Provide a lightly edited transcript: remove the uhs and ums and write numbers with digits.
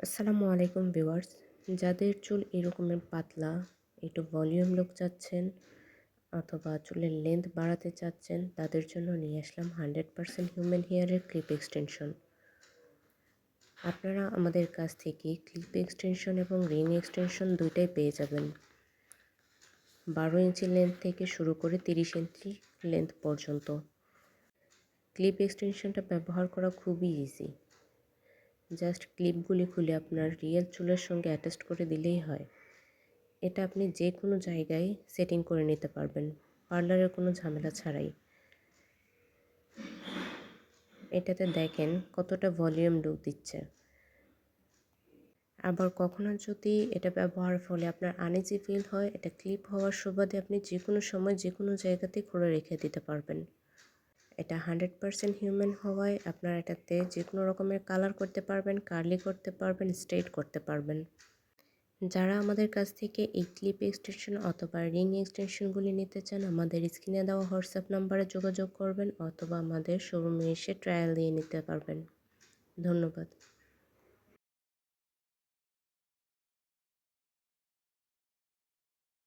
আসসালামু আলাইকুম ভিউয়ার্স। যাদের চুল এরকমের পাতলা, একটু ভলিউম লুক চাচ্ছেন অথবা চুলের লেন্থ বাড়াতে চাচ্ছেন, তাদের জন্য নিয়ে আসলাম 100% হিউম্যান হেয়ারের ক্লিপ এক্সটেনশন। আপনারা আমাদের কাছ থেকে ক্লিপ এক্সটেনশন এবং রিং এক্সটেনশন দুইটাই পেয়ে যাবেন। 12 ইঞ্চি লেন্থ থেকে শুরু করে 30 ইঞ্চি লেন্থ পর্যন্ত। ক্লিপ এক্সটেনশনটা ব্যবহার করা খুবই ইজি। জাস্ট ক্লিপগুলি খুলে আপনার রিয়েল চুলের সঙ্গে অ্যাটাচড করে দিলেই হয়। এটা আপনি যে কোনো জায়গায় সেটিং করে নিতে পারবেন, পার্লারের কোনো ঝামেলা ছাড়াই। এটাতে দেখেন কতটা ভলিউম লুক দিচ্ছে। আবার কখনো যদি এটা ব্যবহারের ফলে আপনার আনইজি ফিল হয়, এটা ক্লিপ হওয়ার সুবাদে আপনি যে কোনো সময় যে কোনো জায়গাতেই খুলে রেখে দিতে পারবেন। এটা 100% হিউম্যান হওয়ায় আপনার এটাতে যে কোনো রকমের কালার করতে পারবেন, কার্লি করতে পারবেন, স্ট্রেট করতে পারবেন। যারা আমাদের কাছ থেকে এই ক্লিপ এক্সটেনশন অথবা রিং এক্সটেনশনগুলি নিতে চান, আমাদের স্ক্রিনে দেওয়া হোয়াটসঅ্যাপ নাম্বারে যোগাযোগ করবেন অথবা আমাদের শোরুমে এসে ট্রায়াল দিয়ে নিতে পারবেন। ধন্যবাদ।